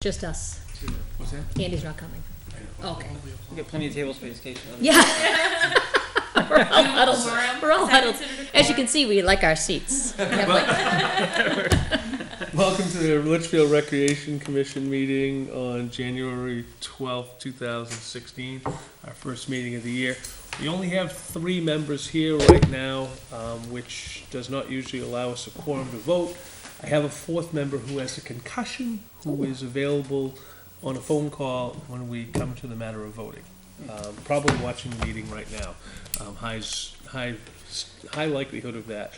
Just us. What's that? Andy's not coming. Okay. We got plenty of table space, Kate. Yeah. We're all huddled. We're all huddled. As you can see, we like our seats. We have Welcome to the Litchfield Recreation Commission meeting on January 12th, 2016, our first meeting of the year. We only have 3 members here right now, which does not usually allow us a quorum to vote. I have a 4th member who has a concussion, who is available on a phone call when we come to the matter of voting. Probably watching the meeting right now. High likelihood of that.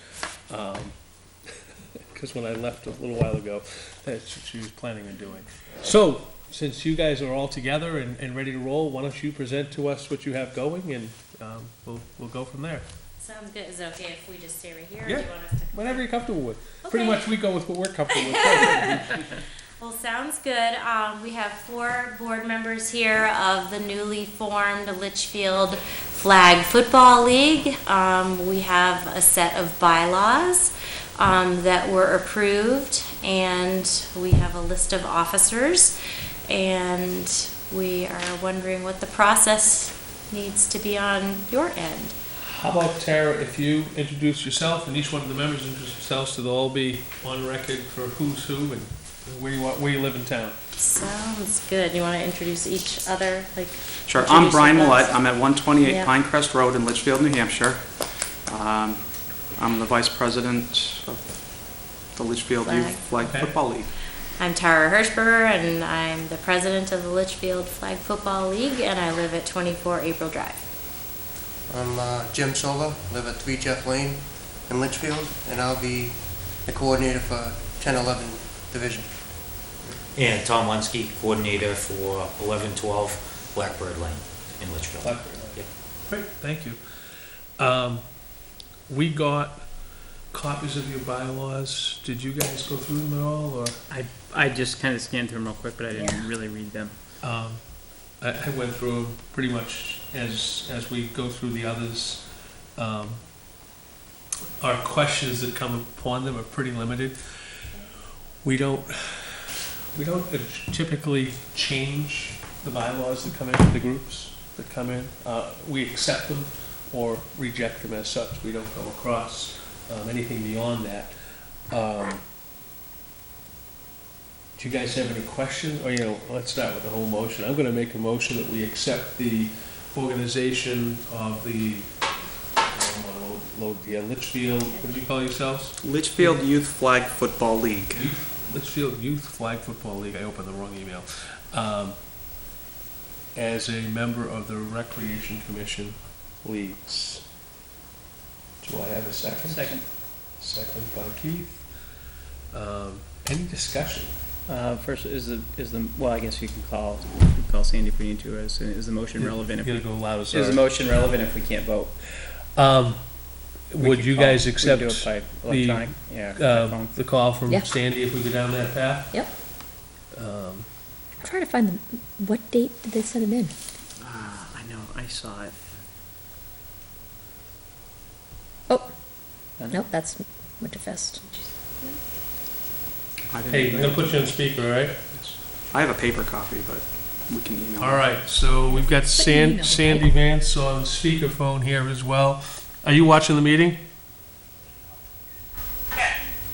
Because when I left a little while ago, that's what she was planning on doing. So, since you guys are all together and ready to roll, why don't you present to us what you have going, and we'll go from there. Sounds good. Is it okay if we just stay right here? Or Yeah, do you want us to whatever you're comfortable with. Okay. Pretty much we go with what we're comfortable with. Well, sounds good. We have 4 board members here of the newly formed Litchfield Flag Football League. We have a set of bylaws that were approved, and we have a list of officers, and we are wondering what the process needs to be on your end. How about, Tara, if you introduce yourself and each one of the members introduce themselves, so they'll all be on record for who's who and where you live in town. Sounds good. You want to introduce each other? Sure. I'm Brian yourselves? Millette. I'm at 128 Yeah. Pinecrest Road in Litchfield, New Hampshire. I'm the vice president of the Litchfield Youth Flag Okay. Football League. I'm Tara Hirschberger, and I'm the president of the Litchfield Flag Football League, and I live at 24 April Drive. I'm Jim Silva, live at 3 Jeff Lane in Litchfield, and I'll be the coordinator for 10-11 division. And Tom Lunsky, coordinator for 11-12 Blackbird Lane in Litchfield. Blackbird Lane. Yep. Great, thank you. We got copies of your bylaws. Did you guys go through them at all, or? I just kind of scanned through them real quick, but I didn't really read them. I went through them pretty much as we go through the others. Our questions that come upon them are pretty limited. We don't typically change the bylaws that come into the groups that come in. We accept them or reject them as such. We don't go across anything beyond that. Do you guys have any questions? Or, let's start with the whole motion. I'm going to make a motion that we accept the organization of the Litchfield, what do you call yourselves? Litchfield Youth Flag Football League. Litchfield Youth Flag Football League. I opened the wrong email. As a member of the Recreation Commission leagues. Do I have a second? Second. Second by Keith. Any discussion? First, well, I guess you can call Sandy if we need to. Is the motion relevant? You gotta go loud. Is the motion relevant if we can't vote? Would you guys accept we can do it by electronic? by phone. the call from Yeah. Sandy if we go down that path? Yep. I'm trying to find them. What date did they send them in? I know, I saw it. Oh, nope, that's Winterfest. Hey, I'm gonna put you on speaker, all right? I have a paper copy, but we can email All right, so we've got email, Sandy right? Vance on speakerphone here as well. Are you watching the meeting?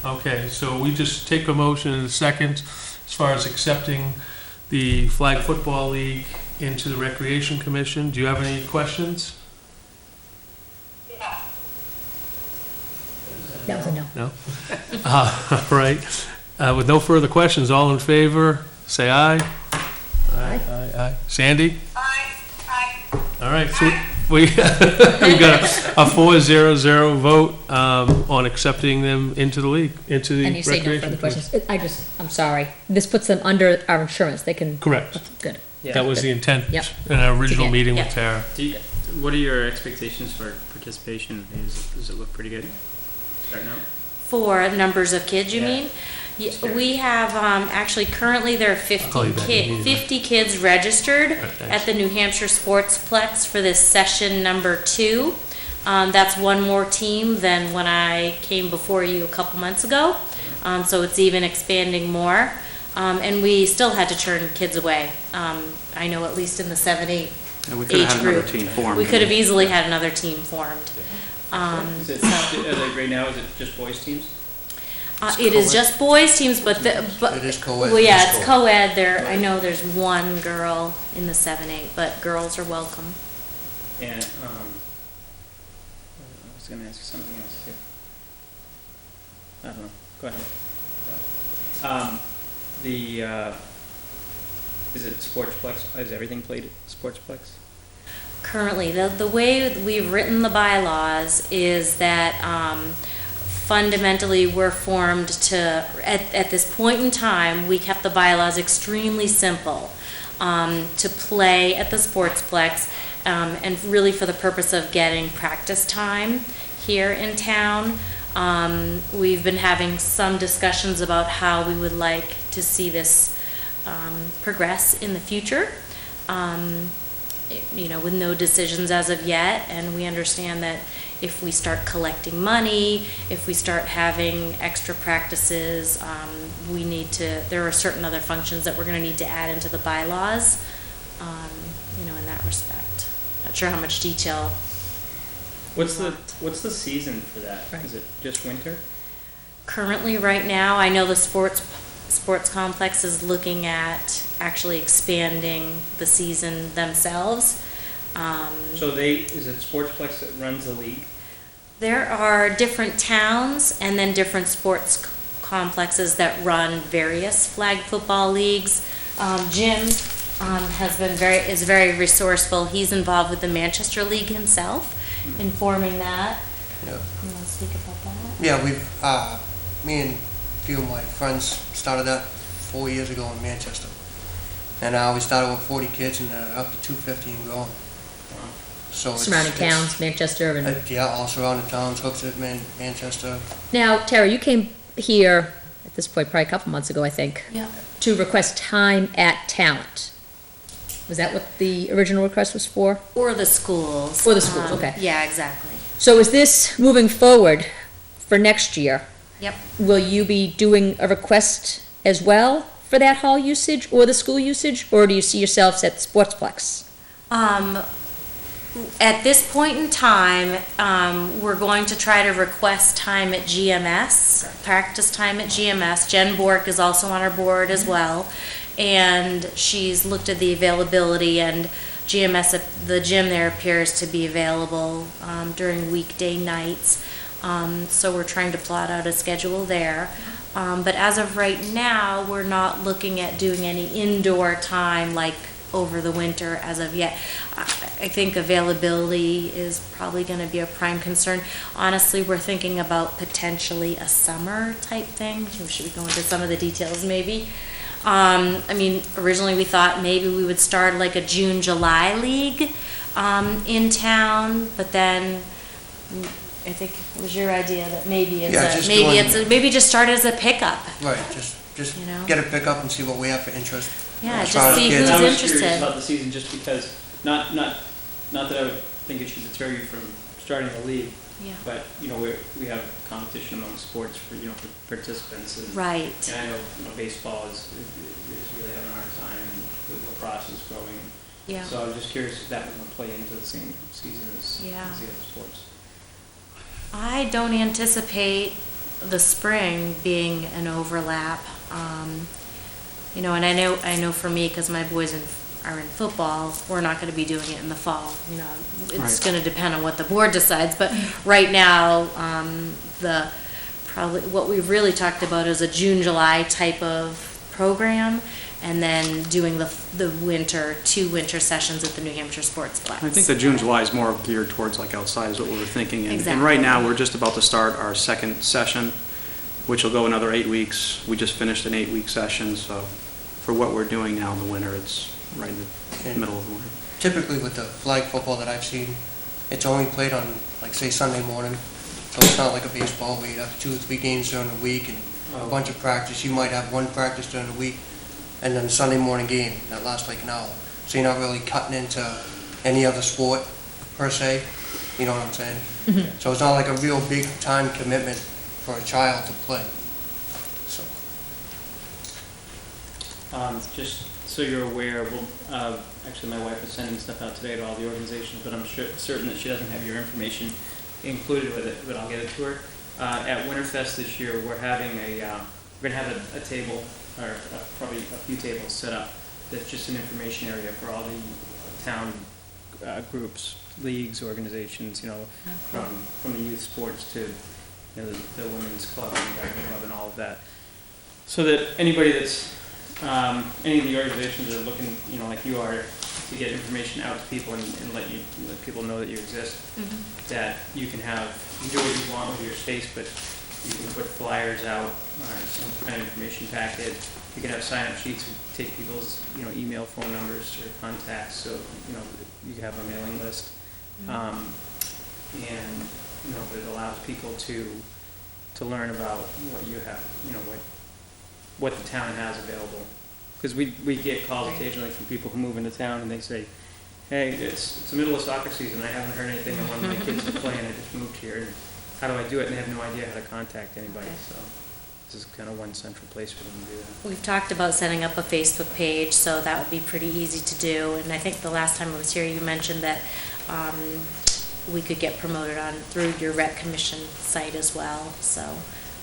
Okay, so we just take a motion in a second as far as accepting the Flag Football League into the Recreation Commission. Do you have any questions? That was a no. No? All right. With no further questions, all in favor, say aye. Aye. Aye. Sandy? Aye. All right, so we got a 4-0-0 vote on accepting them into the league, into the And you say no Recreation further Commission. questions. I'm sorry. This puts them under our insurance. They can. Correct. Good. That was the intent Yep. in our original get- meeting with yeah. Tara. What are your expectations for participation? Does it look pretty good starting out? For numbers of kids, you Yeah. mean? We have, actually, currently there are call you back immediately. 50 kids registered thanks. at the New Hampshire Sportsplex for this session number 2. That's one more team than when I came before you a couple months ago. So it's even expanding more. And we still had to turn kids away. I know at least in the 7-8 And we could have age had another group. team formed. We could have easily had another team formed. Is it, right now, is it just boys teams? It is just boys teams, but It is co-ed. Well, yeah, it's co-ed. There, I know there's one girl in the 7-8, but girls are welcome. And, I was gonna ask you something else too. I don't know, go ahead. Is it Sportsplex, is everything played at Sportsplex? Currently, the way we've written the bylaws is that fundamentally we're formed to, at this point in time, we kept the bylaws extremely simple, to play at the Sportsplex, and really for the purpose of getting practice time here in town. We've been having some discussions about how we would like to see this progress in the future. With no decisions as of yet, and we understand that if we start collecting money, if we start having extra practices, there are certain other functions that we're gonna need to add into the bylaws, in that respect. Not sure how much detail. What's the season for that? Right. Is it just winter? Currently, right now, I know the sports complex is looking at actually expanding the season themselves. So is it Sportsplex that runs the league? There are different towns and then different sports complexes that run various flag football leagues. Jim is very resourceful. He's involved with the Manchester League himself, informing that. Yeah. You want to speak about that? Yeah, me and a few of my friends started that 4 years ago in Manchester. And we started with 40 kids and up to 250 and growing. So Surrounding towns, Manchester and... yeah, all surrounding towns, Hooksett, Manchester. Now, Tara, you came here at this point probably a couple months ago, I think, Yeah. to request time at Talent. Was that what the original request was for? Or the schools. Or the schools, okay. Yeah, exactly. So is this moving forward for next year? Yep. Will you be doing a request as well for that hall usage or the school usage, or do you see yourselves at Sportsplex? At this point in time, we're going to try to request time at GMS, practice time at GMS. Jen Bork is also on our board as well, and she's looked at the availability, and GMS, the gym there appears to be available during weekday nights. So we're trying to plot out a schedule there. But as of right now, we're not looking at doing any indoor time like over the winter as of yet. I think availability is probably going to be a prime concern. Honestly, we're thinking about potentially a summer type thing. Should we go into some of the details maybe? Originally we thought maybe we would start like a June, July league in town, but then I think it was your idea that maybe just start as a pickup. Right, just get a pickup and see what we have for interest. Yeah, As just far as see kids. who's I was interested. curious about the season just because, not that I would think it should deter you from starting a league, Yeah. but, we have competition among sports for participants. And, Right. And I know, baseball is really having a hard time, and lacrosse is growing. Yeah. So I was just curious if that was going to play into the same season as the other sports. I don't anticipate the spring being an overlap. And I know for me, because my boys are in football, we're not going to be doing it in the fall. It's Right. going to depend on what the board decides. But right now, what we've really talked about is a June, July type of program, and then doing the two winter sessions at the New Hampshire Sportsplex. I think the June, July is more geared towards like outside is what we were thinking. And Exactly. right now, we're just about to start our second session, which will go another 8 weeks. We just finished an 8-week session, so for what we're doing now in the winter, it's right in the middle of the winter. Typically with the flag football that I've seen, it's only played on, like, say, Sunday morning. So it's not like a baseball where you have 2 or 3 games during the week and a bunch of practice. You might have one practice during the week and then a Sunday morning game that lasts like an hour. So you're not really cutting into any other sport per se. You know what I'm saying? Mm-hmm. So it's not like a real big time commitment for a child to play. So Just so you're aware, actually my wife is sending stuff out today to all the organizations, but I'm certain that she doesn't have your information included with it, but I'll get it to her. At Winterfest this year, we're gonna have a table, or probably a few tables set up that's just an information area for all the town groups, leagues, organizations, from the youth sports to the women's club and the garden club and all of that. So that anybody that's, any of the organizations that are looking, like you are, to get information out to people and let people know that you exist, that you can do what you want with your space, but you can put flyers out or some kind of information packet. You can have sign-up sheets and take people's, email, phone numbers or contacts, so, you can have a mailing list. And, but it allows people to learn about what you have, what the town has available. Because we get calls occasionally from people who move into town and they say, hey, it's the middle of soccer season, I haven't heard anything, and one of my kids is playing, I just moved here, and how do I do it? And they have no idea how to contact anybody, so this is kind of one central place for them to do that. We've talked about setting up a Facebook page, so that would be pretty easy to do. And I think the last time I was here, you mentioned that we could get promoted on through your rec commission site as well, so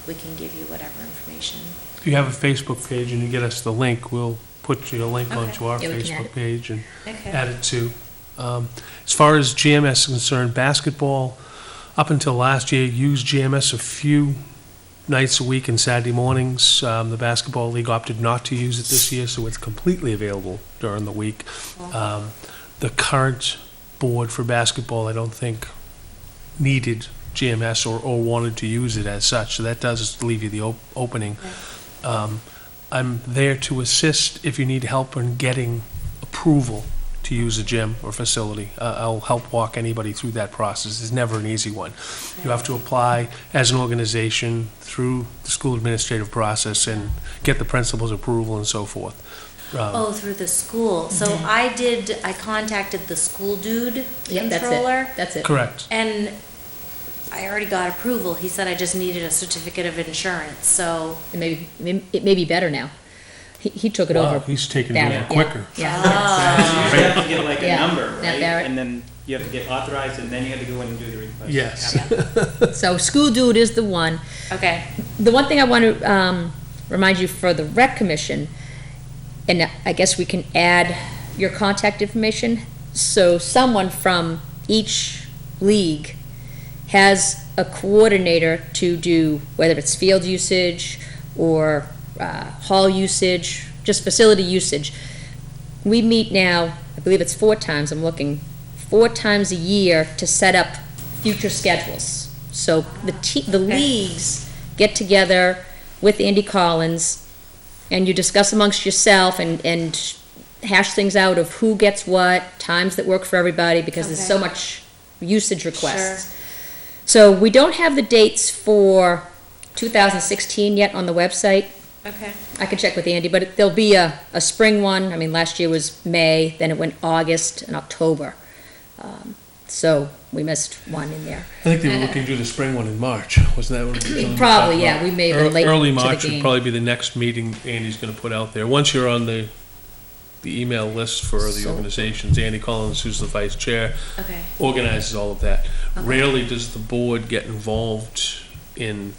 we can give you whatever information. If you have a Facebook page and you get us the link, we'll put you a link Okay. onto our Yeah, we can add Facebook it. page and Okay. add it to. As far as GMS is concerned, basketball, up until last year, used GMS a few nights a week and Saturday mornings. The basketball league opted not to use it this year, so it's completely available during the week. The current board for basketball, I don't think, needed GMS or wanted to use it as such, so that does leave you the opening. I'm there to assist if you need help in getting approval to use a gym or facility. I'll help walk anybody through that process. It's never an easy one. You have to apply as an organization through the school administrative process and get the principal's approval and so forth. Through the school. So I contacted the school dude Yep, controller. that's it. Correct. And I already got approval. He said I just needed a certificate of insurance, so. It may be better now. He took it Wow, over. he's taking Barrett, it yeah. quicker. Yeah. You usually have to get like a Yeah. number, Not right? Barrett. And then you have to get authorized, and then you have to go in and do the request. Yes. So school dude is the one. Okay. The one thing I want to remind you for the rec commission, and I guess we can add your contact information, so someone from each league has a coordinator to do, whether it's field usage or hall usage, just facility usage. We meet now, I believe it's 4 times, I'm looking, 4 times a year to set up future schedules. So the leagues get together with Andy Collins, and you discuss amongst yourself and hash things out of who gets what, times that work for everybody, because there's so Okay. much usage requests. So we don't have the dates for 2016 yet on the website. Okay. I can check with Andy, but there'll be a spring one. I mean, last year was May, then it went August and October. So we missed one in there. I think they were looking to do the spring one in March, wasn't that what it was? Probably, yeah, we may have been late Early to the March would game. probably be the next meeting Andy's gonna put out there. Once you're on the email list for the So- organizations, Andy Collins, who's the vice chair, Okay. organizes all of that. Okay. Rarely does the board get involved in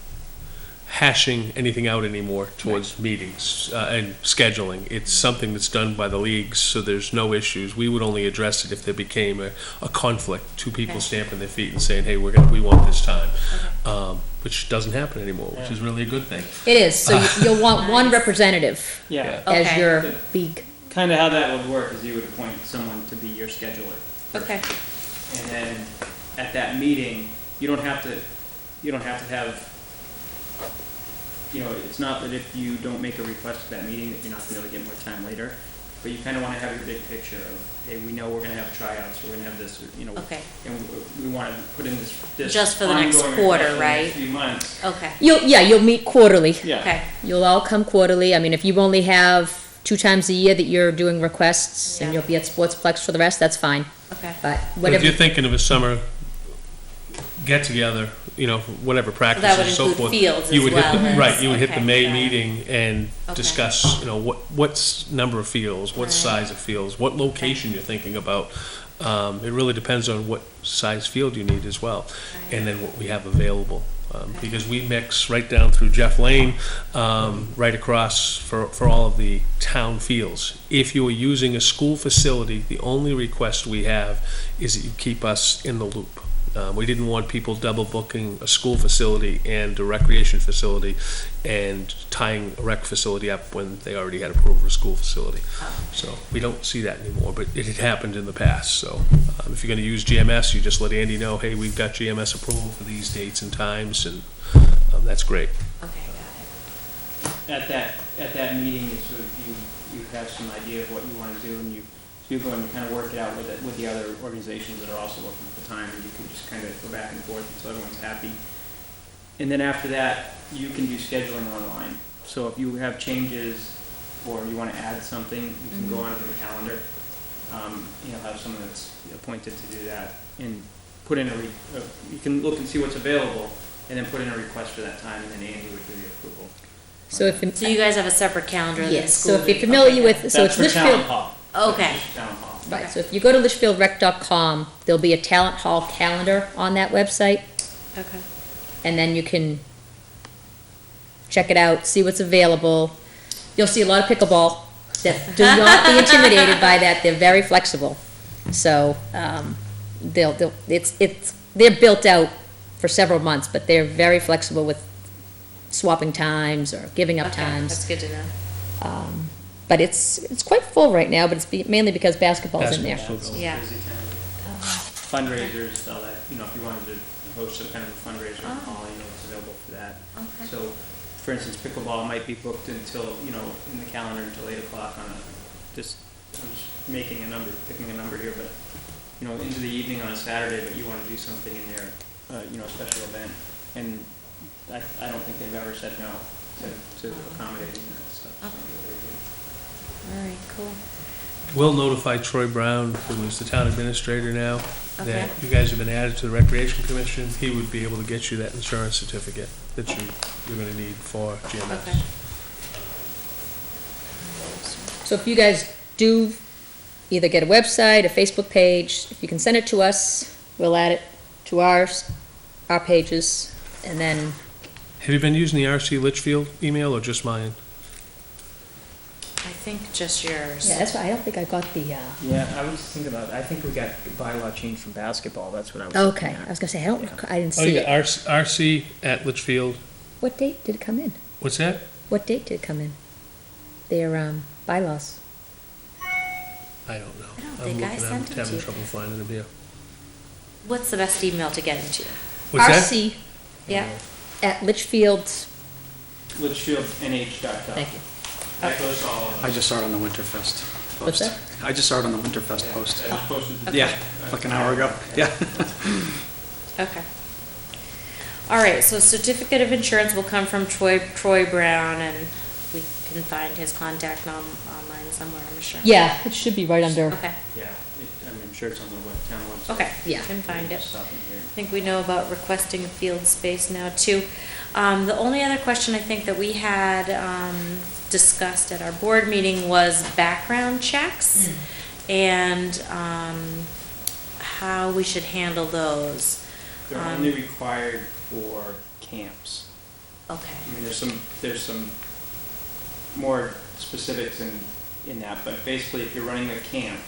hashing anything out anymore towards meetings and scheduling. It's something that's done by the leagues, so there's no issues. We would only address it if there became a conflict, 2 people Okay. stamping their feet and saying, hey, we want this time. Which doesn't happen anymore, which is really a good thing. It is, so you'll want one Nice. representative Yeah. as Okay. your league. Kind of how that would work is you would appoint someone to be your scheduler. Okay. And then at that meeting, you don't have to have, it's not that if you don't make a request at that meeting that you're not going to be able to get more time later, but you kind of want to have your big picture of, hey, we know we're going to have tryouts, we're going to have this, Okay. and we want to put in this Just for the next ongoing quarter, request for the right? next few months. Okay. You'll meet quarterly. Yeah. Okay. You'll all come quarterly. I mean, if you only have 2 times a year that you're doing requests and Yeah. you'll be at Sportsplex for the rest, that's fine. Okay. But But if whatever, you're thinking of a summer get-together, whatever That practices would and so include forth. fields You as would hit well the- as- Right, you would hit the okay, May got it. meeting and Okay. discuss, what number of fields, what Right. size of fields, what location you're thinking about. It really depends on what size field you need as well, and then what we have available. Because we mix right down through Jeff Lane, right across for all of the town fields. If you are using a school facility, the only request we have is that you keep us in the loop. We didn't want people double booking a school facility and a recreation facility and tying a rec facility up when they already had approval for a school facility. So we don't see that anymore, but it had happened in the past. So if you're going to use GMS, you just let Andy know, hey, we've got GMS approval for these dates and times, and that's great. Okay, got it. At that meeting, it's sort of, you have some idea of what you want to do, and you go and kind of work it out with the other organizations that are also looking for time, and you can just kind of go back and forth until everyone's happy. And then after that, you can do scheduling online. So if you have changes or you want to add something, you can go onto the calendar. Have someone that's appointed to do that, and put in you can look and see what's available, and then put in a request for that time, and then Andy would do the approval. So So you guys have a separate calendar than yes, school? so if you're familiar with, so That's it's for town Litchfield. hall. Okay. That's for town hall. Right, so if you go to litchfieldrec.com, there'll be a talent hall calendar on that website, Okay. and then you can check it out, see what's available. You'll see a lot of pickleball. That, do not be intimidated by that, they're very flexible. So, they're built out for several months, but they're very flexible with swapping times or giving up Okay, times. that's good to know. But it's quite full right now, but it's mainly because basketball's in there. Basketball's still Yeah. Busy time. Fundraisers, all that, if you wanted to host some kind of a fundraiser in the hall, it's available for that. Okay. So, for instance, pickleball might be booked until, in the calendar until 8 o'clock on I'm just picking a number here, but, into the evening on a Saturday, but you want to do something in there, a special event. And I don't think they've ever said no to accommodating that stuff. So they're very good. All right, cool. We'll notify Troy Brown, who is the town administrator now, Okay. that you guys have been added to the Recreation Commission. He would be able to get you that insurance certificate that you're going to need for GMS. Okay. So if you guys do either get a website, a Facebook page, if you can send it to us, we'll add it to our pages, and then, Have you been using the RC Litchfield email or just mine? I think just yours. yeah, that's why I don't think I got the, Yeah, I was thinking about, I think we got bylaw change from basketball, that's what I was okay, looking I at. was gonna say, I didn't Oh, see you it. got RC at Litchfield. What date did it come in? What's that? What date did it come in? Their, bylaws. I don't know. I don't I'm think I looking, sent I'm it to having you. trouble finding them here. What's the best email to get into? What's that? RC Yeah. at Litchfield, LitchfieldNH.com. thank you. That goes to all of us. I just saw it on the Winterfest post. What's that? I just saw it on the Winterfest post. That was posted to- Yeah, like an hour ago. Yeah. Okay. All right, so certificate of insurance will come from Troy Brown, and we can find his contact online somewhere, I'm sure. Yeah, it should be right under, Okay, Yeah, I'm sure it's on the town website. okay. Yeah. Can find it. Stop in here. I think we know about requesting field space now, too. The only other question I think that we had discussed at our board meeting was background checks and how we should handle those. They're only required for camps. Okay, I mean, there's some more specifics in that, but basically, if you're running a camp,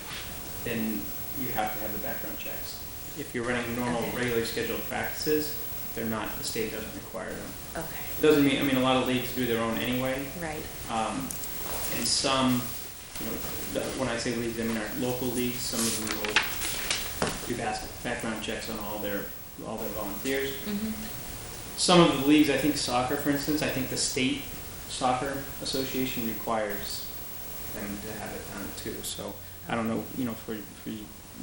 then you have to have the background checks. If you're running normal, Okay. regularly scheduled practices, they're not, the state doesn't require them. okay, Doesn't mean, a lot of leagues do their own anyway, right. and some, when I say leagues, I mean our local leagues, some of them will do background checks on all their volunteers. Mhm. Some of the leagues, I think soccer, for instance, I think the state soccer association requires them to have it done too. So I don't know, for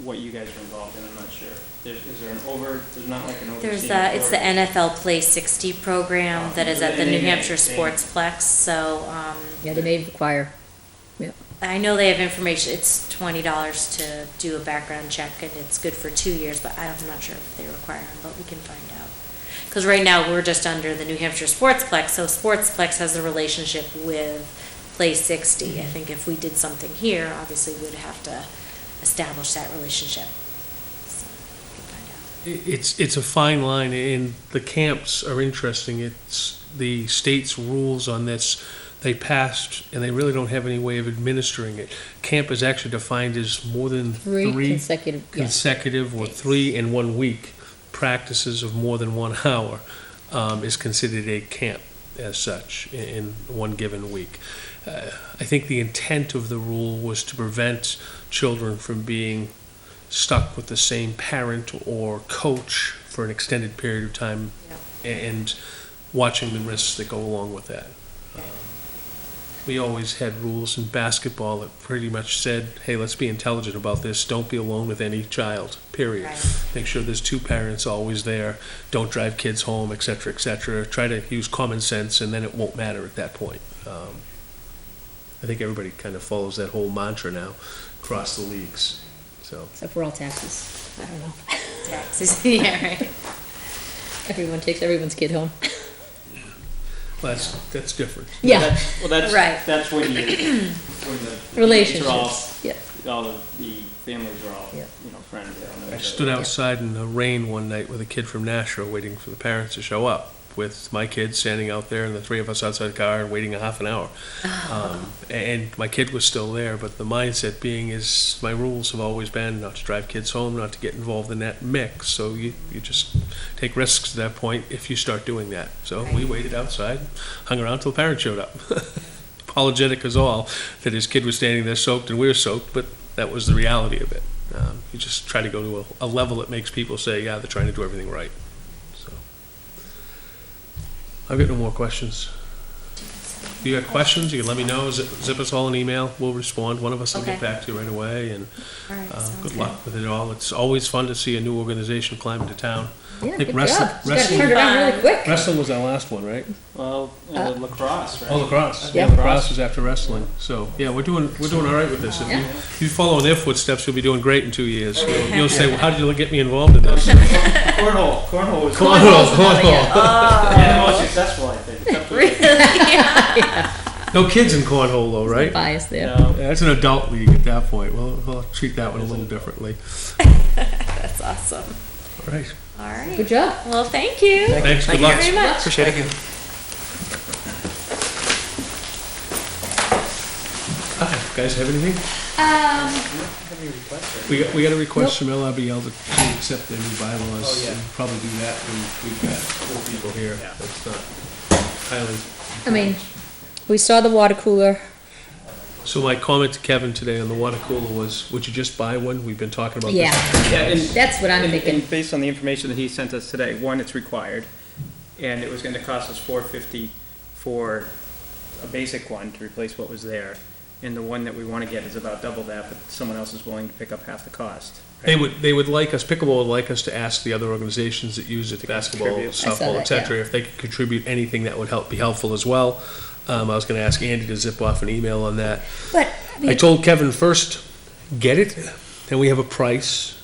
what you guys are involved in, I'm not sure. There's not like an overseeing It's the authority? NFL Play 60 program that is at the New Hampshire Sportsplex, so, yeah, they may require, I know they have information, it's $20 to do a background check, and it's good for 2 years, but I'm not sure if they require them, but we can find out. because right now we're just under the New Hampshire Sportsplex, so Sportsplex has a relationship with Play 60. I think if we did something here, obviously we'd have to establish that relationship. So, we can find out. It's a fine line, and the camps are interesting. It's the state's rules on this. They passed, and they really don't have any way of administering it. Camp is actually defined as more than three consecutive or 3 in 1 week practices of more than 1 hour is considered a camp as such in one given week. I think the intent of the rule was to prevent children from being stuck with the same parent or coach for an extended period of time and watching the risks that go along with that. We always had rules in basketball that pretty much said, hey, let's be intelligent about this. Don't be alone with any child, period. Right. Make sure there's 2 parents always there. Don't drive kids home, et cetera, et cetera. Try to use common sense, and then it won't matter at that point. I think everybody kind of follows that whole mantra now across the leagues. So Except for all taxes. I don't know. Taxes, yeah, right. Everyone takes everyone's kid home. well, that's different. Yeah. That's Right. That's when you, when the Relationships. all the families are all, Yeah. friends. They all know I each other. stood outside in the rain one night with a kid from Nashville waiting for the parents to show up, with my kid standing out there and the 3 of us outside the car waiting a half an hour. And my kid was still there, but the mindset being is my rules have always been not to drive kids home, not to get involved in that mix. So you just take risks at that point if you start doing that. So we waited outside, hung around till the parents showed up. Apologetic as all that his kid was standing there soaked and we were soaked, but that was the reality of it. You just try to go to a level that makes people say, yeah, they're trying to do everything right. So I've got no more questions. If you got questions, you can let me know. Zip us all an email. We'll respond. One of us will get Okay. back to you right away. And All right, sounds good luck with it all. It's always fun to see a new organization climb into town. Yeah, think good wrestling- job. You gotta wrestling- turn it around really quick. Wrestling was our last one, right? Well, lacrosse, right? Oh, lacrosse. Yeah. Lacrosse was after wrestling. So yeah, we're doing all right with this. If you follow in their footsteps, you'll be doing great in 2 years. You'll say, well, how did you get me involved in this? Cornhole was Cornhole. yeah, the most successful, I think. Really? No kids in cornhole though, right? Bias there. No. Yeah, that's an adult league at that point. We'll treat that one a little differently. That's awesome. All right. All right. Good job. Well, thank you. Thanks. Good Thank luck. you very much. Appreciate it. Guys, have anything? We got a request from LRBL to accept the new bylaws. And probably do that when we've got 4 people here. That's not highly. I mean, we saw the water cooler. So my comment to Kevin today on the water cooler was, would you just buy one? We've been talking about this. Yeah. Yeah, and That's what I'm thinking. And based on the information that he sent us today, one, it's required, and it was gonna cost us $450 for a basic one to replace what was there. And the one that we wanna get is about double that, but someone else is willing to pick up half the cost. They would like us, Pickleball would like us to ask the other organizations that use it, basketball, contribute. I saw softball, that, et cetera, if they could contribute anything that would be helpful as well. I was gonna ask Andy to zip off an email on that. But, I told Kevin first, get it, then we have a price,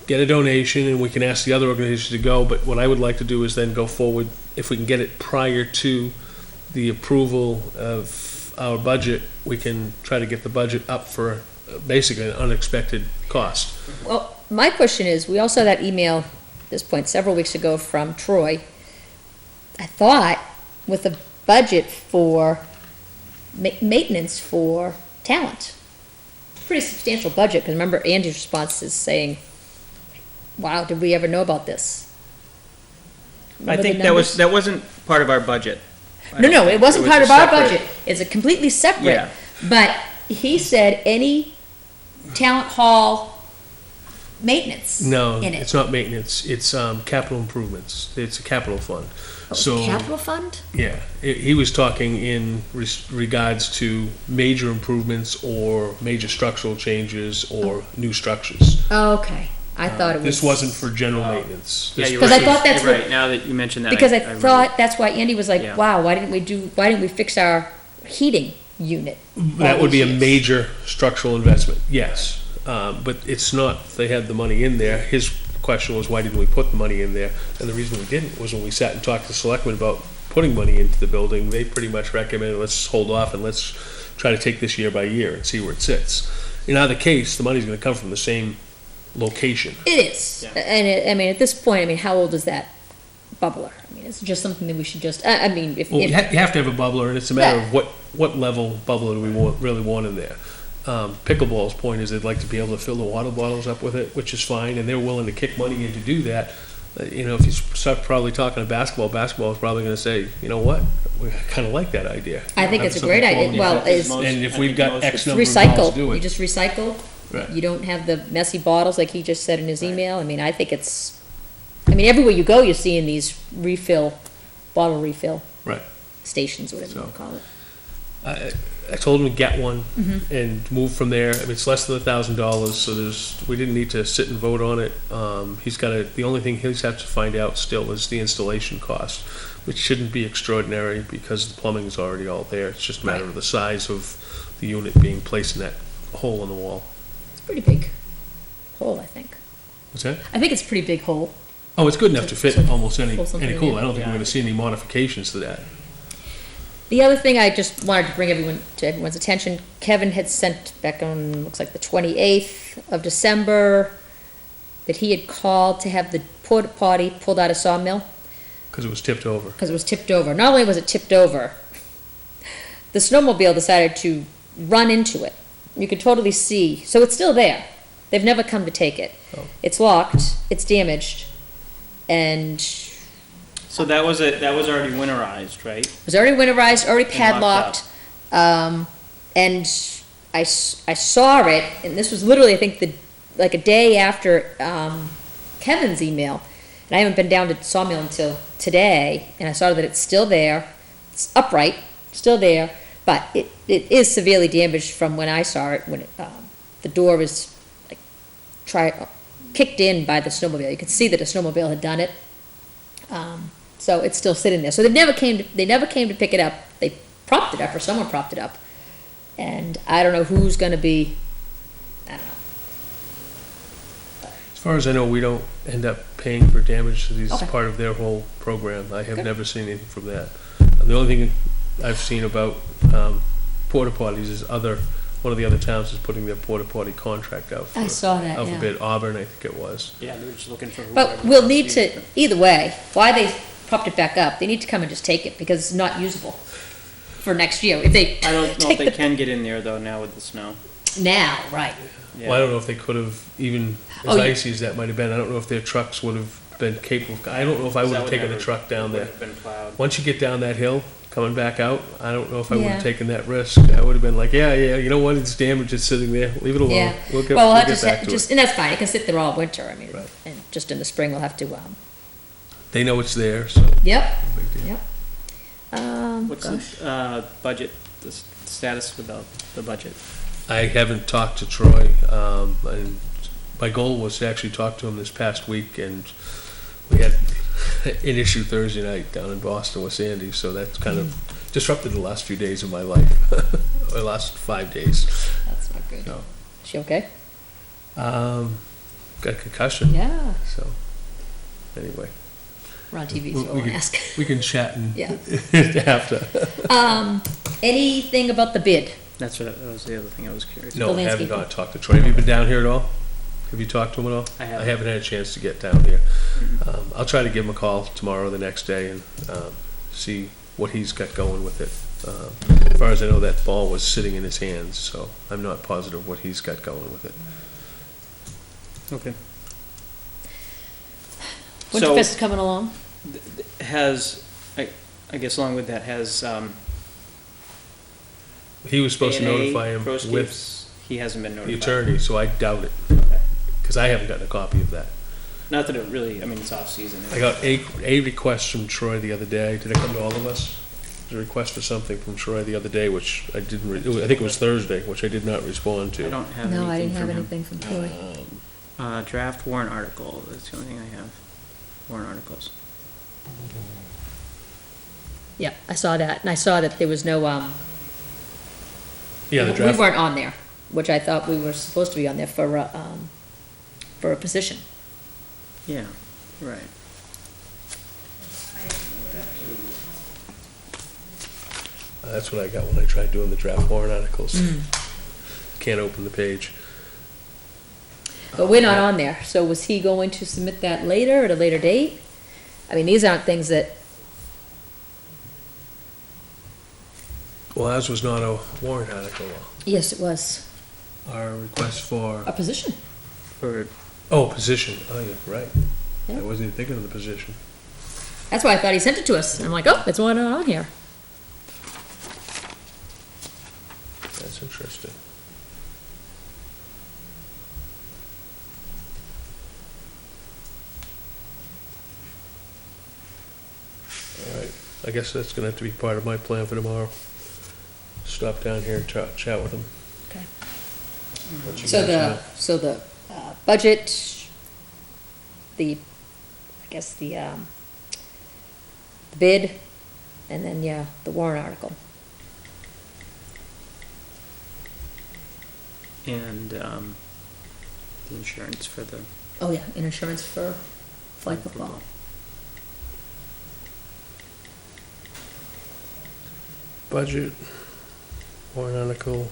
get a donation, and we can ask the other organizations to go, but what I would like to do is then go forward, if we can get it prior to the approval of our budget, we can try to get the budget up for basically an unexpected cost. well, my question is, we all saw that email at this point several weeks ago from Troy. I thought with a budget for maintenance for talent. Pretty substantial budget, because remember Andy's response is saying, wow, did we ever know about this? I Remember think the that numbers? wasn't part of our budget. No, it wasn't part a of our separate- budget. It's a completely separate. Yeah. But he said any talent hall maintenance No, in it. it's not maintenance, it's capital improvements, it's a capital fund. Oh, it's So, a capital fund? yeah, he was talking in regards to major improvements or major structural changes or new structures. Oh, okay. I thought it was. This wasn't for general maintenance. Yeah, This you're 'Cause right. I thought that's You're what- right, now that you mention that. Because I remember. thought that's why Andy was like, Yeah. wow, why didn't we fix our heating unit? That would be a All these years? major structural investment, yes. But it's not, they had the money in there. His question was, why didn't we put the money in there? And the reason we didn't was when we sat and talked to the selectmen about putting money into the building, they pretty much recommended, let's hold off and let's try to take this year by year and see where it sits. In either case, the money's gonna come from the same location. It is. Yeah. And I mean, at this point, I mean, how old is that bubbler? I mean, it's just something that we should just, I mean, if, Well, you if, have to have a bubbler, and it's a matter Yeah. of what level bubbler do we really want in there. Pickleball's point is they'd like to be able to fill the water bottles up with it, which is fine, and they're willing to kick money in to do that. You know, if you start probably talking to basketball is probably gonna say, you know what, we kinda like that idea. I think Have it's a something great idea. quality. Well, it's And if I we've think got most X of number of dollars to recycle. do You it. just recycle. Right. You don't have the messy bottles like he just said in his email. I mean, I think it's, I mean, everywhere you go, you're seeing these bottle refill Right. stations, whatever you So- want to call it. I told him to get one Mm-hmm. and move from there. I mean, it's less than $1,000, so we didn't need to sit and vote on it. The only thing he's have to find out still is the installation cost, which shouldn't be extraordinary because the plumbing is already all there. It's just a matter of the size of the unit being placed in that hole in the wall. It's a pretty big hole, I think. What's that? I think it's a pretty big hole. Oh, it's good enough to fit So- almost any pull something cooler. in. I don't think we're Yeah. gonna see any modifications to that. The other thing I just wanted to bring to everyone's attention, Kevin had sent back on, looks like the 28th of December, that he had called to have the porta potty pulled out of Sawmill Because it was tipped over. because it was tipped over. Not only was it tipped over, the snowmobile decided to run into it. You could totally see, so it's still there. They've never come to take it. Oh. It's locked, it's damaged, and So that was already winterized, right? it was already winterized, already And locked padlocked. And I saw it, and this was literally, I think, like a day after, Kevin's email. And I haven't been down to Sawmill until today, and I saw that it's still there. It's upright, still there, but it is severely damaged from when I saw it, when the door was like, kicked in by the snowmobile. You could see that a snowmobile had done it. So it's still sitting there. So they never came to pick it up. They propped it up, or someone propped it up. And I don't know who's gonna be, I don't know. As far as I know, we don't end up paying for damage to these Okay. part of their whole program. I have Good. never seen anything from that. And the only thing I've seen about porta potties is one of the other towns is putting their porta potty contract out for. I saw that, Out for yeah. bid, Auburn, I think it was. Yeah, they were just looking for. But whoever we'll wants need use to, it. either way, why they propped it back up, they need to come and just take it, because it's not usable for next year. If they I don't know if take they the, can get in there though now with the snow. now, right. Yeah. Well, I don't know if they could have, even Oh, as yeah. icy as that might have been, I don't know if their trucks would have been capable. I don't know if I would That have taken a never- truck down would there. have been plowed. Once you get down that hill, coming back out, I don't know if I would Yeah. have taken that risk. I would have been like, yeah, you know what, it's damaged, it's sitting there, leave it alone. Yeah. We'll get, Well, we'll we'll have get back to it. and that's fine, it can sit there all winter, I mean, Right. and just in the spring, we'll have to, They know it's there, so. yep, no big deal. yep. What's Gosh. the budget, the status about the budget? I haven't talked to Troy, and my goal was to actually talk to him this past week, and we had an issue Thursday night down in Boston with Sandy, so that's kind of disrupted the last few days of my life, the last 5 days. That's not good. So, Is she okay? got a concussion, Yeah, so, anyway, we're on TV, We- so I we won't could- ask. we can chat and Yeah. after. Anything about the bid? That was the other thing I was curious about. No, The I have landscaper. not talked to Troy. Have you been down here at all? Have you talked to him at all? I haven't. I haven't had a chance to get down here. I'll try to give him a call tomorrow or the next day and see what he's got going with it. As far as I know, that ball was sitting in his hands, so I'm not positive what he's got going with it. Okay. Winterfest So- is coming along. I guess along with that, has, He was supposed to A&A, notify him with Proscapes, he hasn't been the notified. attorney, so I doubt it, Okay. because I haven't gotten a copy of that. Not that it really, I mean, it's off-season. I got a request from Troy the other day. Did it come to all of us? There's a request for something from Troy the other day, which I didn't, I think it was Thursday, which I did not respond I to. don't have No, I anything didn't have from him. anything from Troy. Draft warrant article, that's the only thing I have. Warrant articles. Yeah, I saw that, and I saw that there was no, Yeah, the we draft, weren't on there, which I thought we were supposed to be on there for a position. Yeah, right. That's what I got when I tried doing the draft warrant articles. Can't open the page. But we're not on there, so was he going to submit that later, at a later date? I mean, these aren't things that, Well, ours was not a warrant article. yes, it was, Our request for, a position. For, position. Oh, yeah, right. Yeah. I wasn't even thinking of the position. That's why I thought he sent it to us. I'm like, oh, it's one on here. That's interesting. All right, I guess that's gonna have to be part of my plan for tomorrow. Stop down here and chat with them. Okay. Let you So guys know. the budget, I guess the bid, and then, yeah, the warrant article. and, the insurance for the Oh, yeah, and insurance for flag football. Budget, warrant article.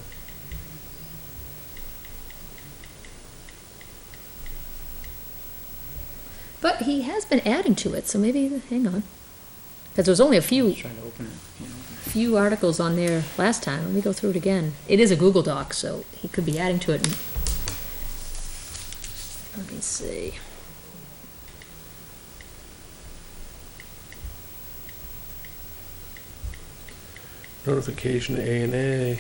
But he has been adding to it, so maybe, hang on. Because there was only a few Trying to open it, you know. few articles on there last time. Let me go through it again. It is a Google Doc, so he could be adding to it. Let me see. Notification A&A.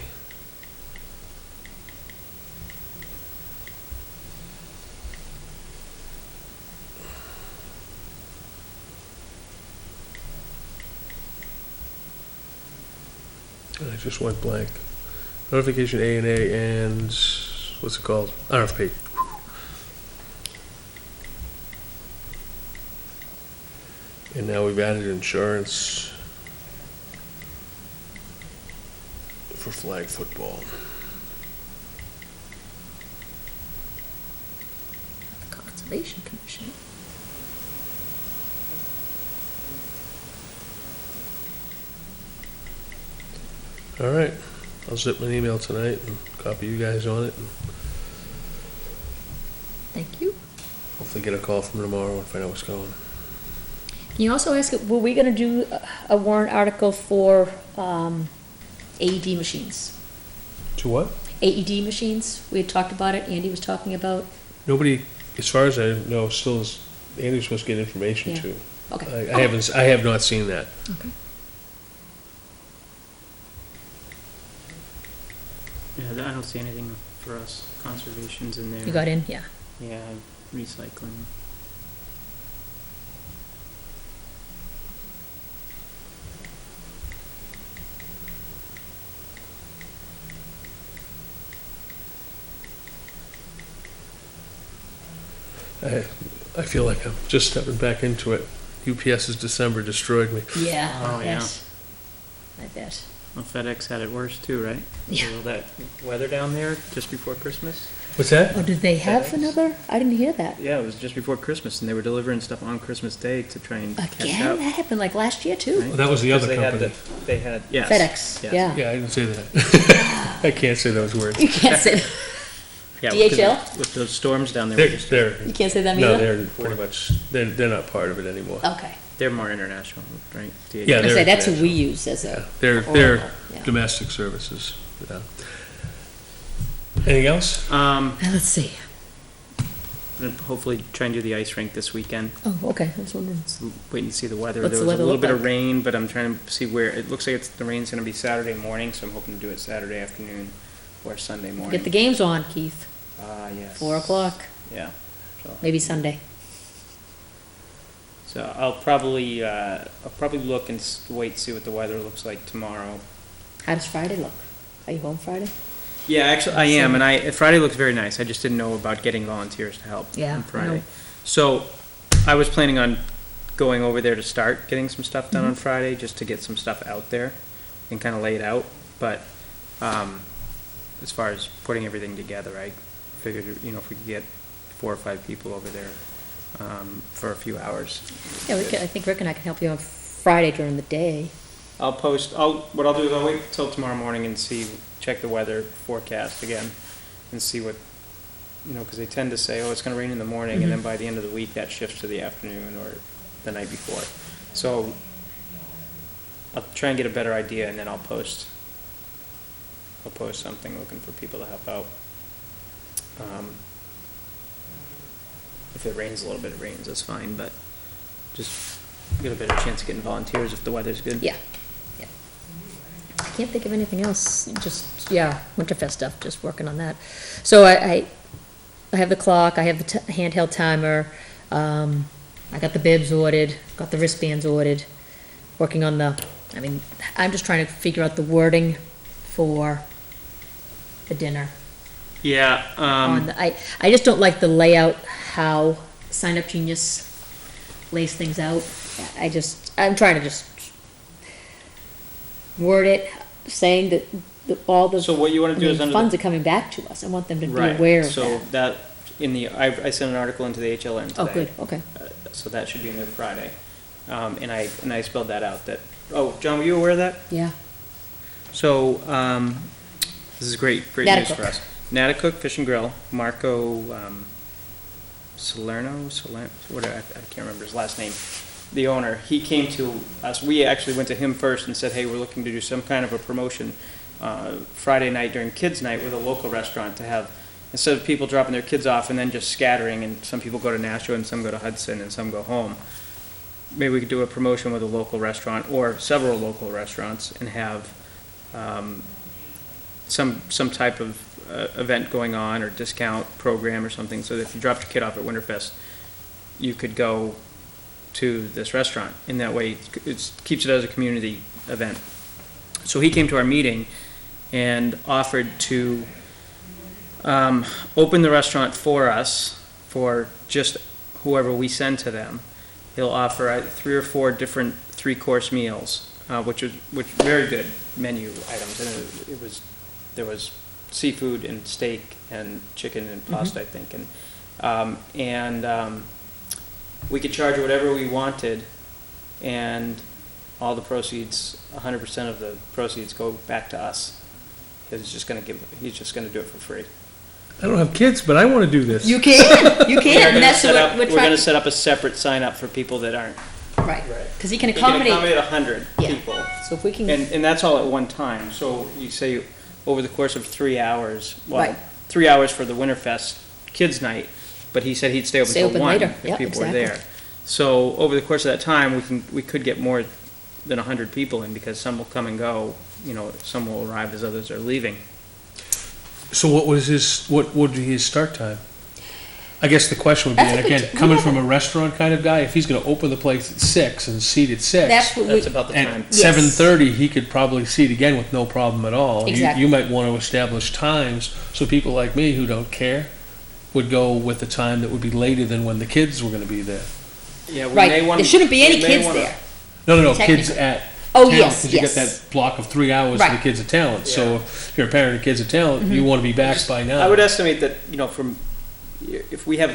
I just went blank. Notification A&A and what's it called? RFP. And now we've added insurance for flag football. Conservation Commission. All right, I'll zip an email tonight and copy you guys on it, and Thank you. hopefully get a call from tomorrow and find out what's going on. Can you also ask, were we gonna do a warrant article for, AED machines? To what? AED machines, we had talked about it, Andy was talking about. Nobody, as far as I know, still is, Andy's supposed to get information Yeah. too. Okay. I have not seen that. Okay. Yeah, I don't see anything for us. Conservation's in there. You got in, yeah. Yeah, recycling. I feel like I'm just stepping back into it. UPS's December destroyed me. Yeah, Oh, I yeah. bet. I bet. Well, FedEx had it worse too, right? Yeah. With all that weather down there just before Christmas. What's that? Oh, did they have FedEx? another? I didn't hear that. Yeah, it was just before Christmas, and they were delivering stuff on Christmas Day to try and catch Again? up. That happened like last year too. Right? Well, that was the other Because company. They had, yes. FedEx, Yes. yeah. Yeah, I didn't say that. I can't say those words. You can't say, Yeah, DHL? With those storms down there, They're, you can't say that no, either? they're pretty much, they're not part of it anymore. Okay. they're more international, right? DHL. Yeah, I they're say, that's who we international. use as Yeah, a. they're Oracle, yeah. domestic services. Yeah. Anything else? Let's see. And hopefully try and do the ice rink this weekend. Oh, okay, I was wondering. So waiting to see the weather. What's There the was a weather little look bit of like? rain, but I'm trying to see where, it looks like the rain's gonna be Saturday morning, so I'm hoping to do it Saturday afternoon or Sunday morning. Get the games on, Keith. Yes. 4:00, Yeah. So, maybe Sunday. so I'll probably look and wait, see what the weather looks like tomorrow. How does Friday look? Are you home Friday? Yeah, actually, I am, and Friday looks very nice. I just didn't know about getting volunteers to help Yeah, on I Friday. know. So, I was planning on going over there to start getting some stuff done on Friday, just to get some stuff out there and kind of lay it out. But, as far as putting everything together, I figured, if we could get 4 or 5 people over there, for a few hours. Yeah, I think Rick and I can help you on Friday during the day. What I'll do is I'll wait till tomorrow morning and check the weather forecast again and see what, because they tend to say, oh, it's gonna rain in the morning, and then by the end of the week, that shifts to the afternoon or the night before. So I'll try and get a better idea, and then I'll post something looking for people to help out. If it rains a little bit, it rains, that's fine, but just get a better chance of getting volunteers if the weather's good. Yeah. I can't think of anything else, just, Winterfest stuff, just working on that. So I have the clock, I have the handheld timer, I got the bibs ordered, got the wristbands ordered, working on I'm just trying to figure out the wording for the dinner. Yeah, I just don't like the layout, how Sign Up Genius lays things out. I'm trying to just word it, saying that all the so what you want to do is under funds are coming back to us. I want them to be right. aware of So that. I sent an article into the HLN today. Oh, good, okay. So that should be in there Friday. And I spelled that out. John, were you aware of that? Yeah. So, this is great news Natticook. for us. Natticook Fish and Grill, Marco, Salerno, whatever, I can't remember his last name. The owner, he came to us, we actually went to him first and said, hey, we're looking to do some kind of a promotion, Friday night during kids' night with a local restaurant to have, instead of people dropping their kids off and then just scattering, and some people go to Nashua and some go to Hudson and some go home. Maybe we could do a promotion with a local restaurant or several local restaurants and have some type of event going on or discount program or something, so that if you dropped your kid off at Winterfest, you could go to this restaurant. In that way, it keeps it as a community event. So he came to our meeting and offered to open the restaurant for us, for just whoever we send to them. He'll offer 3 or 4 different 3-course meals, which very good menu items. And there was seafood and steak and chicken and pasta, I think, and we could charge whatever we wanted, and all the proceeds, 100% of the proceeds, go back to us. He's just going to do it for free. I don't have kids, but I want to do this. You can, and that's what We're going to set up a separate sign up for people that aren't. Right, because he can We can accommodate. accommodate 100 people. So if we can. And that's all at one time. So you say over the course of 3 hours, Right. 3 hours for the Winterfest kids night, but he said he'd stay open till 1 later. if Yep, people were exactly. there. So over the course of that time, we could get more than 100 people in, because some will come and go, some will arrive as others are leaving. So what would be his start time? I guess the question would be, That's and a good again, t- coming yeah. from a restaurant kind of guy, if he's gonna open the place at 6 and seat at 6. That's what That's about the time. At 7:30, he could probably seat again with no problem at all. Exactly. You might want to establish times, so people like me who don't care would go with the time that would be later than when the kids were gonna be there. Yeah, we Right, may wanna- there shouldn't be any we may kids wanna- there. No, kids Technically. at Oh, talent, yes, because you yes. got that block of 3 hours for the Right. kids at talent. So Yeah. if you're a parent of kids at talent, you want to be back by now. I would estimate that, if we have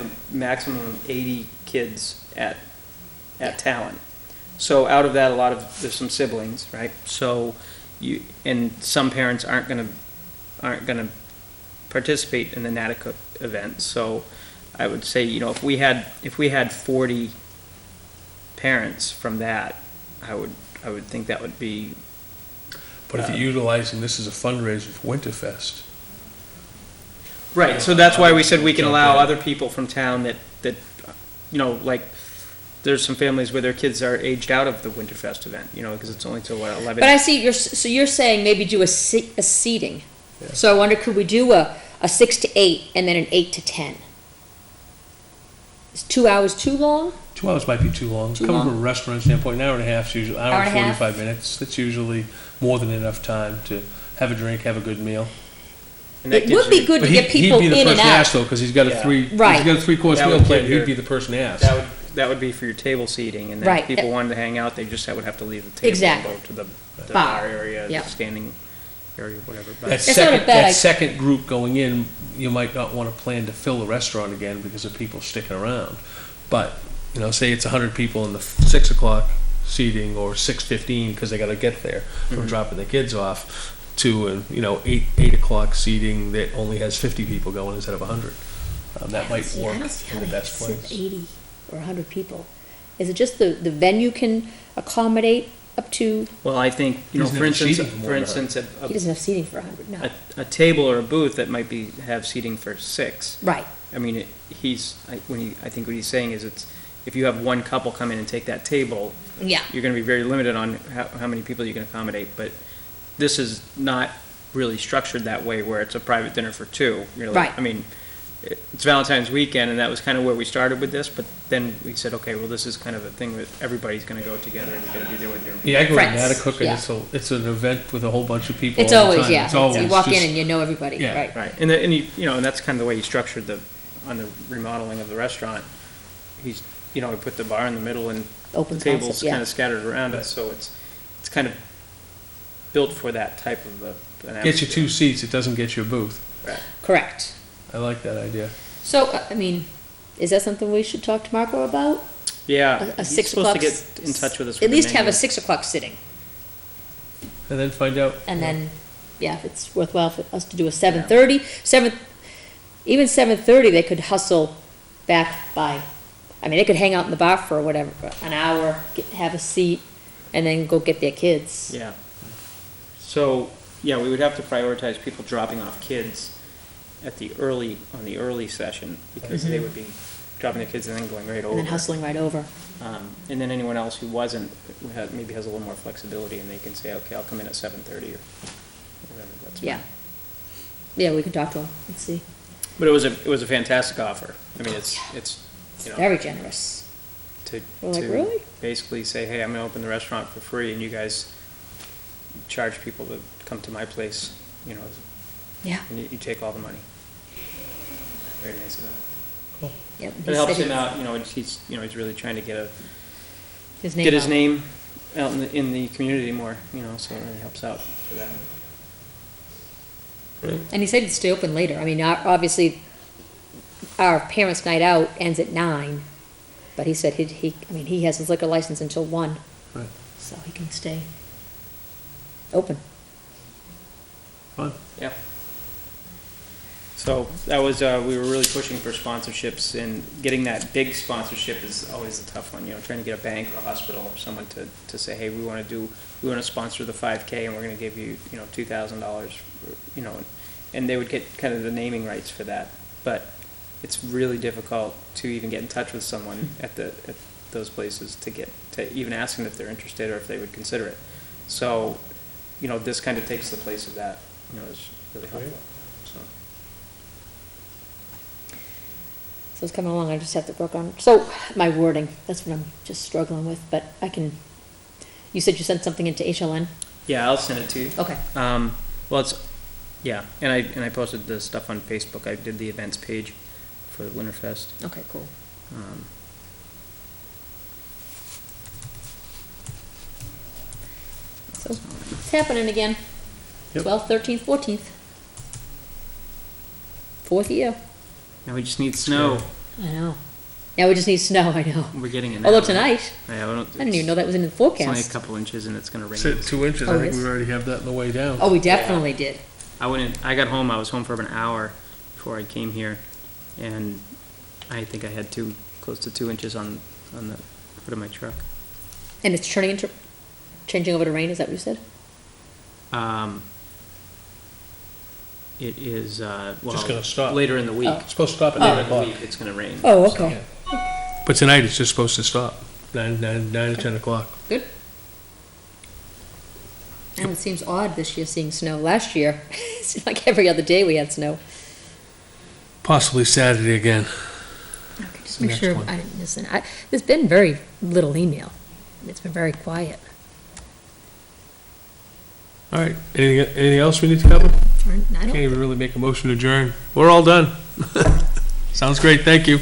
a maximum of 80 kids at Talent. So out of that, there's some siblings, right? So and some parents aren't gonna participate in the Natticook event. So I would say, if we had 40 parents from that, I would think that would be. But if you're utilizing this as a fundraiser for Winterfest. Right, so that's why we said we can Jump allow in. other people from town that, like, there's some families where their kids are aged out of the Winterfest event, because it's only till, 11? But I see, you're saying maybe do a seating. So I wonder, could we do a 6 to 8 and then an 8 to 10? Is 2 hours too long? 2 hours might be too long. Too Coming long? from a restaurant standpoint, an hour and a half is usually, hour Hour and and a half? 45 minutes. That's usually more than enough time to have a drink, have a good meal. And that It gives would be you- good But to get people he'd be the in and person asked out. though, because he's got a Yeah. Right. he's got a 3-course That meal would plate, give he'd your- be the person asked. That would be for your table seating, and then Right. if people wanted to hang out, they just would have to leave the table Exactly. and go to the Bar. bar area, Yeah. the standing area or whatever, but. That It's not a second, bad that idea. second group going in, you might not want to plan to fill the restaurant again because of people sticking around. But, you know, say it's 100 people in the 6 o'clock seating or 6:15 because they got to get there from Mhm. dropping the kids off to, you know, 8 o'clock seating that only has 50 people going instead of 100. That might See, I work don't see how in the they best fit place. 80 or 100 people. Is it just the venue can accommodate up to, Well, I think, you know, Doesn't for have instance, seating for more than he doesn't have seating for 100, no. a table or a booth that might be, have seating for 6. Right, I mean, I think what he's saying is it's, if you have one couple come in and take that table, yeah. you're gonna be very limited on how many people you can accommodate, but this is not really structured that way where it's a private dinner for 2. You're like, Right. I mean, it's Valentine's weekend, and that was kind of where we started with this, but then we said, okay, well, this is kind of a thing that everybody's gonna go together, and you're gonna be there with your. Yeah, I go to Friends, Natticook and yeah. it's an event with a whole bunch of people It's all the always, time. yeah. It's always You walk in just- and you know everybody, Yeah. right. Right, and you know, and that's kind of the way he structured on the remodeling of the restaurant. He's, you know, he put the bar in the middle and Open the tables concept, yeah. kind of scattered around it, so it's kind of built for that type of an Gets you atmosphere. 2 seats, it doesn't get you a booth. Correct. I like that idea. So, I mean, is that something we should talk to Marco about? Yeah, A he's 6 supposed o'clock? to get in touch with us. At with the least have a menu. 6 o'clock sitting, And then find out. and then, yeah, if it's worthwhile for us to do a 7:30, even 7:30, they could hustle back by, I mean, they could hang out in the bar for whatever, an hour, have a seat, and then go get their kids. Yeah. So, yeah, we would have to prioritize people dropping off kids on the early session, because they would be dropping their kids and then going right over. And then hustling right over. And then anyone else who wasn't, maybe has a little more flexibility, and they can say, okay, I'll come in at 7:30 or whatever, that's fine. Yeah. Yeah, we could talk to them and see. But it was a fantastic offer. I mean, it's, you know, Very generous. to We're like, really? basically say, hey, I'm gonna open the restaurant for free, and you guys charge people to come to my place, you know, Yeah. and you take all the money. Very nice of him. Yep. It helps him out, you know, he's really trying to get His name get his out. name out in the community more, you know, so it really helps out for that. And he said he'd stay open later. I mean, obviously, our parents' night out ends at 9, but he said he has his liquor license until 1. Right. So he can stay open. Fun. Yeah. So that was, we were really pushing for sponsorships, and getting that big sponsorship is always a tough one, you know, trying to get a bank or a hospital or someone to say, hey, we want to sponsor the 5K, and we're going to give you, you know, $2,000, you know, and they would get kind of the naming rights for that. But it's really difficult to even get in touch with someone at those places to even ask them if they're interested or if they would consider it. So, you know, this kind of takes the place of that, you know, it's really helpful, so. So it's coming along. I just have to work on, so my wording, that's what I'm just struggling with, but I can, you said you sent something into HLN? Yeah, I'll send it to you. Okay. Well, yeah, and I posted the stuff on Facebook. I did the events page for the Winterfest. Okay, cool. So it's happening again. Yep. 12th, 13th, 14th. 4th year. Now we just need snow. I know. Now we just need snow, I know. We're getting it now. Although tonight, Yeah, I didn't even know that was in the It's only a forecast. couple inches and it's gonna rain. Sit 2 inches, Oh, I think it is? we already have that on the way down. Oh, we definitely did. I got home, I was home for about an hour before I came here, and I think I had close to 2 inches on the hood of my truck. And it's changing over to rain, is that what you said? It is, well, Just gonna stop. later in the week. Oh. It's supposed to stop at Later 9 in the o'clock. week, it's gonna rain. Oh, so- okay. But tonight it's just supposed to stop, 9 or 10 o'clock. Good. And it seems odd this year seeing snow. Last year, it seemed like every other day we had snow. Possibly Saturday again. Okay, just The make next sure one. I didn't miss it. There's been very little email. It's been very quiet. All right, anything else we need to cover? I Can't don't, even really make a motion to adjourn. We're all done. Sounds great, thank you.